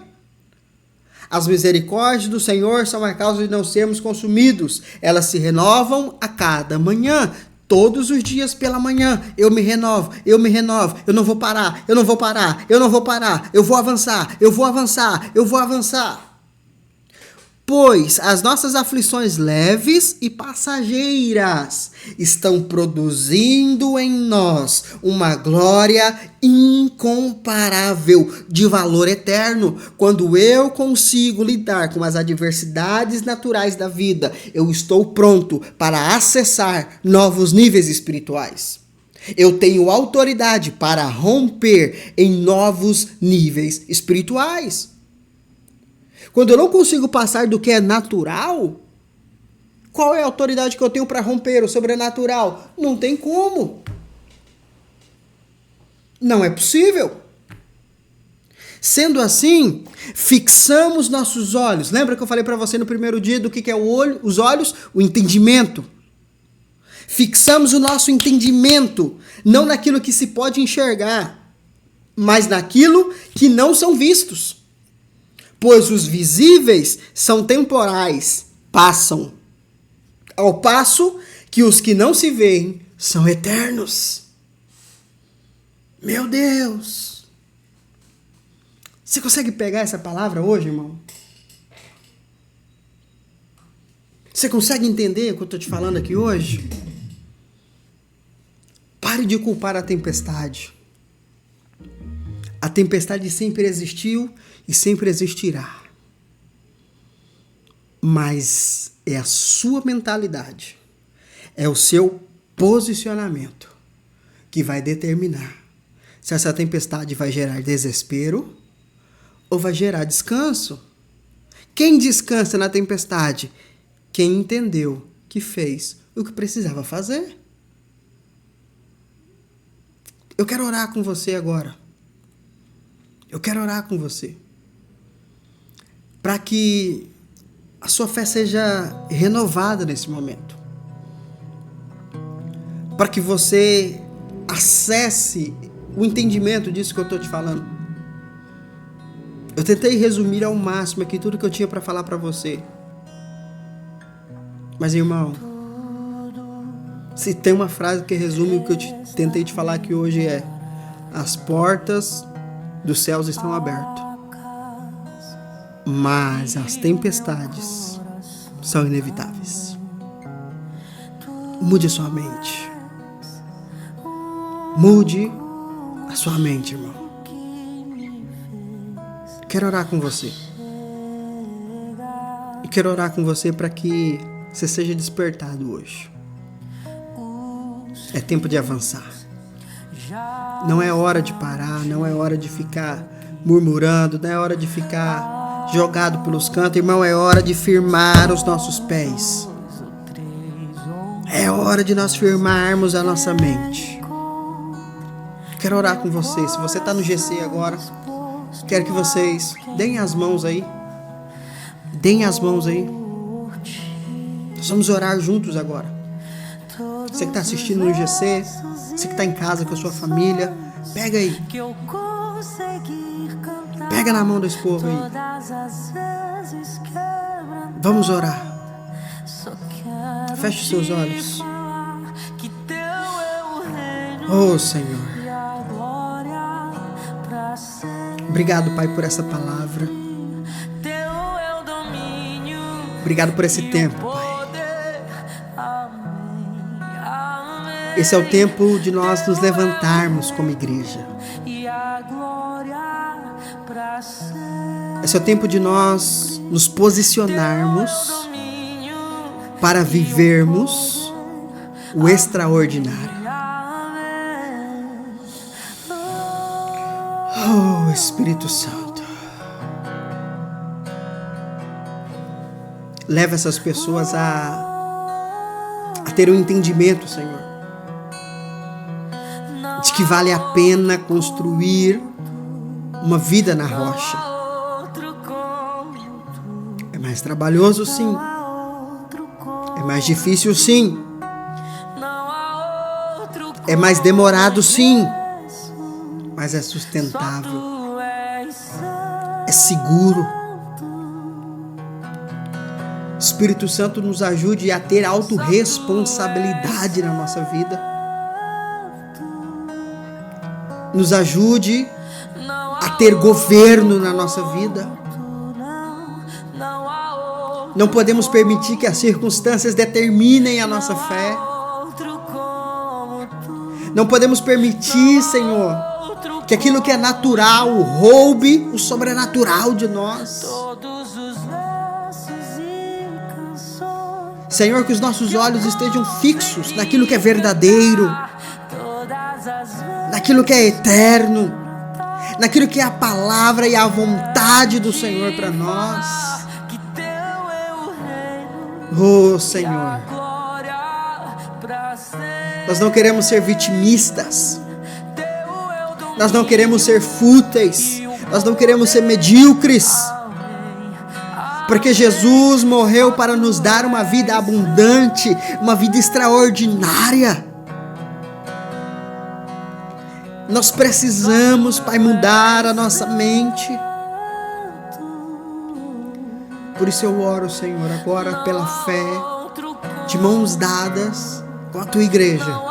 As misericórdias do Senhor são a causa de não sermos consumidos. Elas se renovam a cada manhã. Todos os dias pela manhã eu me renovo. Eu não vou parar, eu vou avançar. Pois as nossas aflições leves e passageiras estão produzindo em nós uma glória incomparável, de valor eterno. Quando eu consigo lidar com as adversidades naturais da vida, eu estou pronto para acessar novos níveis espirituais. Eu tenho autoridade para romper em novos níveis espirituais. Quando eu não consigo passar do que é natural, qual é a autoridade que eu tenho para romper o sobrenatural? Não tem como. Não é possível. Sendo assim, fixamos nossos olhos. Lembra que eu falei para você no primeiro dia do que é o olho, os olhos? O entendimento. Fixamos o nosso entendimento, não naquilo que se pode enxergar, mas naquilo que não são vistos. Pois os visíveis são temporais, passam, ao passo que os que não se veem são eternos. Meu Deus! Você consegue pegar essa palavra hoje, irmão? Você consegue entender o que eu estou te falando aqui hoje? Pare de culpar a tempestade. A tempestade sempre existiu e sempre existirá. Mas é a sua mentalidade, é o seu posicionamento que vai determinar se essa tempestade vai gerar desespero ou vai gerar descanso. Quem descansa na tempestade? Quem entendeu que fez o que precisava fazer. Eu quero orar com você agora. Eu quero orar com você. Para que a sua fé seja renovada nesse momento. Para que você acesse o entendimento disso que eu estou te falando. Eu tentei resumir ao máximo aqui tudo que eu tinha para falar para você. Mas, irmão, se tem uma frase que resume o que eu tentei te falar aqui hoje é: as portas dos céus estão abertas, mas as tempestades são inevitáveis. Mude a sua mente. Mude a sua mente, irmão. Quero orar com você. E quero orar com você para que você seja despertado hoje. É tempo de avançar. Não é hora de parar, não é hora de ficar murmurando, não é hora de ficar jogado pelos cantos. Irmão, é hora de firmar os nossos pés. É hora de nós firmarmos a nossa mente. Quero orar com você. Se você está no GC agora, quero que vocês deem as mãos aí. Deem as mãos aí. Nós vamos orar juntos agora. Você que está assistindo no GC, você que está em casa com a sua família, pega aí. Pega na mão desse povo aí. Vamos orar. Feche os seus olhos. Oh, Senhor. Obrigado, Pai, por essa palavra. Obrigado por esse tempo, Pai. Esse é o tempo de nós nos levantarmos como igreja. Esse é o tempo de nós nos posicionarmos para vivermos o extraordinário. Oh, Espírito Santo. Leva essas pessoas a ter um entendimento, Senhor, de que vale a pena construir uma vida na rocha. É mais trabalhoso, sim. É mais difícil, sim. É mais demorado, sim. Mas é sustentável. É seguro. Espírito Santo, nos ajude a ter autorresponsabilidade na nossa vida. Nos ajude a ter governo na nossa vida. Não podemos permitir que as circunstâncias determinem a nossa fé. Não podemos permitir, Senhor, que aquilo que é natural roube o sobrenatural de nós. Senhor, que os nossos olhos estejam fixos naquilo que é verdadeiro, naquilo que é eterno, naquilo que é a palavra e a vontade do Senhor para nós. Oh, Senhor, nós não queremos ser vitimistas, nós não queremos ser fúteis, nós não queremos ser medíocres, porque Jesus morreu para nos dar uma vida abundante, uma vida extraordinária. Nós precisamos, Pai, mudar a nossa mente. Por isso eu oro, Senhor, agora pela fé, de mãos dadas com a Tua igreja.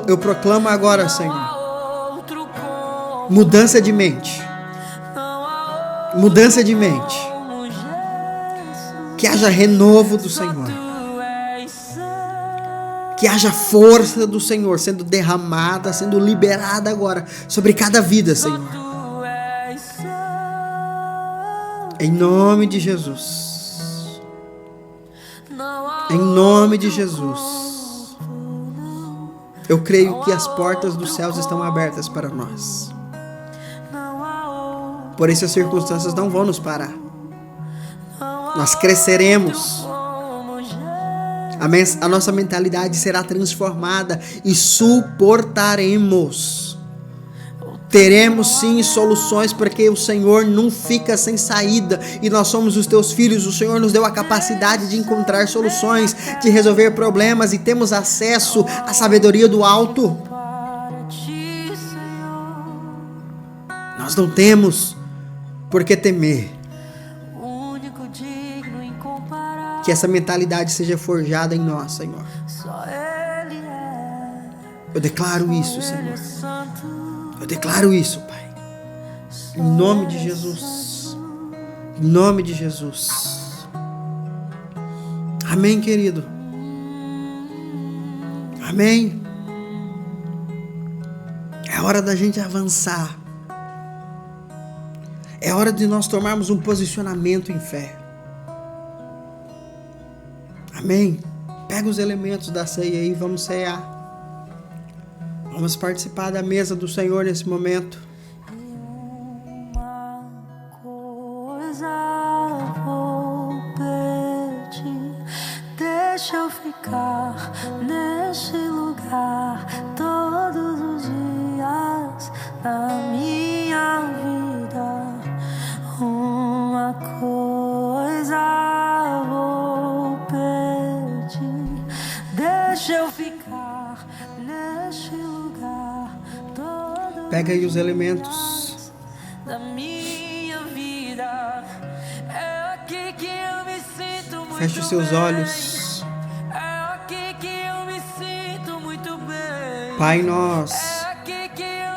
Eu proclamo agora, Senhor, mudança de mente. Mudança de mente. Que haja renovo do Senhor. Que haja força do Senhor sendo derramada, sendo liberada agora sobre cada vida, Senhor. Em nome de Jesus. Em nome de Jesus. Eu creio que as portas dos céus estão abertas para nós. Por isso as circunstâncias não vão nos parar. Nós cresceremos. A nossa mentalidade será transformada e suportaremos. Teremos sim soluções, porque o Senhor não fica sem saída e nós somos os teus filhos. O Senhor nos deu a capacidade de encontrar soluções, de resolver problemas e temos acesso à sabedoria do alto. Nós não temos por que temer. Que essa mentalidade seja forjada em nós, Senhor. Eu declaro isso, Senhor. Eu declaro isso, Pai. Em nome de Jesus. Em nome de Jesus. Amém, querido. Amém. É hora da gente avançar. É hora de nós tomarmos um posicionamento em fé. Amém? Pega os elementos da ceia aí, vamos cear. Vamos participar da mesa do Senhor nesse momento. Uma coisa vou pedir, deixa eu ficar neste lugar todos os dias da minha vida. Uma coisa vou pedir, deixa eu ficar neste lugar todo. Pega aí os elementos da minha vida. É aqui que eu me sinto muito Feche os seus olhos. É aqui que eu me sinto muito bem. Pai, nós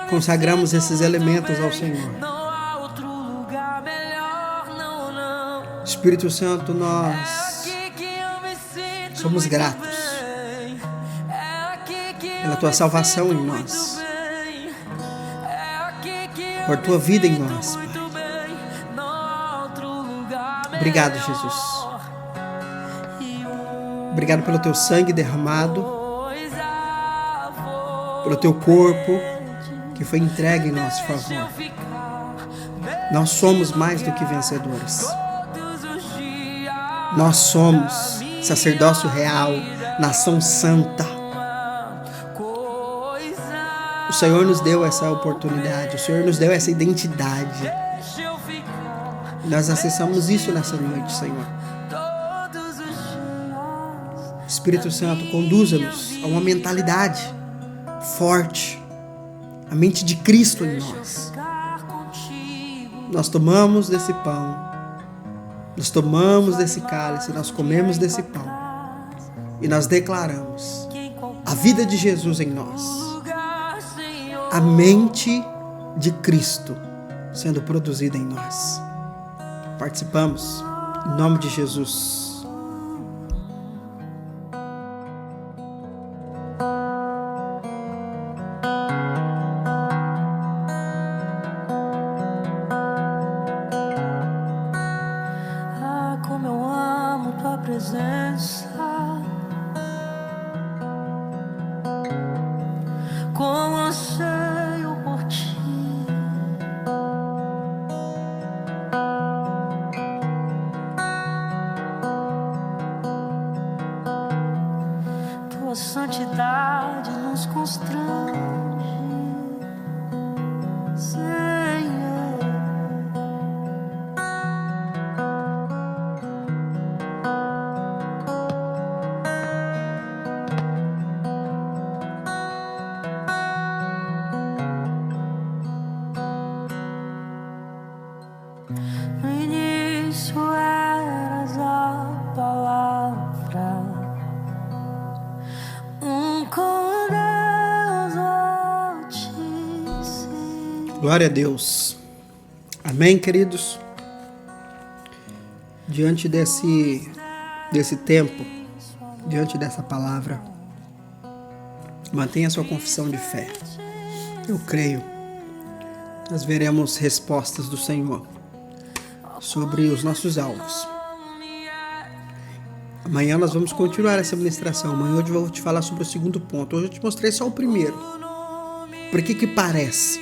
consagramos esses elementos ao Senhor. Espírito Santo, nós somos gratos pela tua salvação em nós, por tua vida em nós, Pai. Obrigado, Jesus. Obrigado pelo teu sangue derramado, pelo teu corpo que foi entregue em nosso favor. Nós somos mais do que vencedores. Nós somos sacerdócio real, nação santa. O Senhor nos deu essa oportunidade, o Senhor nos deu essa identidade. Nós acessamos isso nessa noite, Senhor. Espírito Santo, conduza-nos a uma mentalidade forte, a mente de Cristo em nós. Nós tomamos desse pão, nós tomamos desse cálice, nós comemos desse pão e nós declaramos a vida de Jesus em nós, a mente de Cristo sendo produzida em nós. Participamos em nome de Jesus. Como eu amo tua presença, como anseio por ti. Tua santidade nos constrange, Senhor. No início eras a palavra, com Deus Altíssimo. Glória a Deus. Amém, queridos? Diante desse tempo, diante dessa palavra, mantenha sua confissão de fé. Eu creio. Nós veremos respostas do Senhor sobre os nossos alvos. Amanhã nós vamos continuar essa ministração. Amanhã eu vou te falar sobre o segundo ponto. Hoje eu te mostrei só o primeiro. Por que parece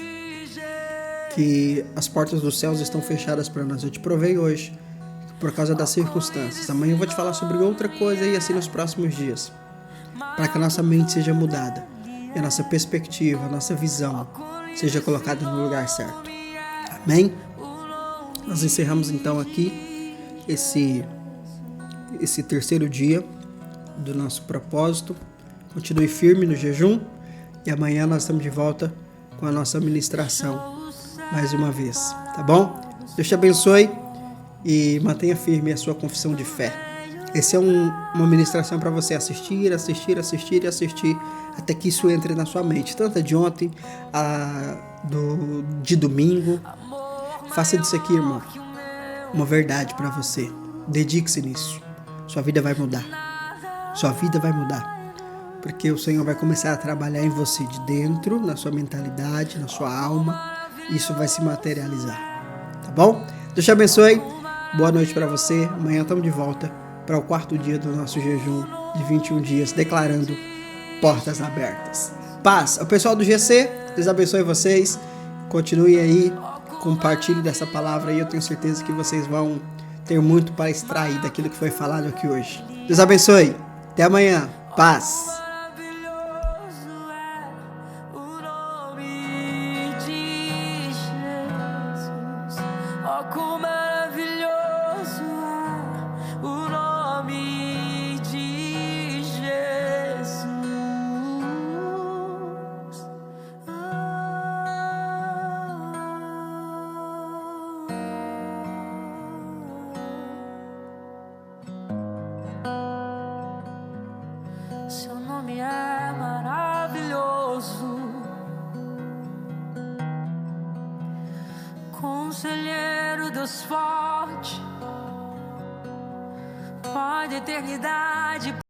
que as portas dos céus estão fechadas para nós. Eu te provei hoje por causa das circunstâncias. Amanhã eu vou te falar sobre outra coisa e assim nos próximos dias, para que a nossa mente seja mudada e a nossa perspectiva, a nossa visão seja colocada no lugar certo. Amém? Nós encerramos então aqui esse terceiro dia do nosso propósito. Continue firme no jejum e amanhã nós estamos de volta com a nossa ministração mais uma vez, tá bom? Deus te abençoe e mantenha firme a sua confissão de fé. Essa é uma ministração para você assistir até que isso entre na sua mente, tanto a de ontem, de domingo. Faça disso aqui, irmão, uma verdade para você. Dedique-se nisso. Sua vida vai mudar. Sua vida vai mudar. Porque o Senhor vai começar a trabalhar em você de dentro, na sua mentalidade, na sua alma. Isso vai se materializar. Tá bom? Deus te abençoe. Boa noite para você. Amanhã estamos de volta para o 4º dia do nosso jejum de 21 dias, declarando portas abertas. Paz. O pessoal do GC, Deus abençoe vocês. Continue aí, compartilhe dessa palavra aí. Eu tenho certeza que vocês vão ter muito para extrair daquilo que foi falado aqui hoje. Deus abençoe. Até amanhã. Paz. Quão maravilhoso é o nome de Jesus. Seu nome é maravilhoso, Conselheiro, Deus forte, Pai da eternidade.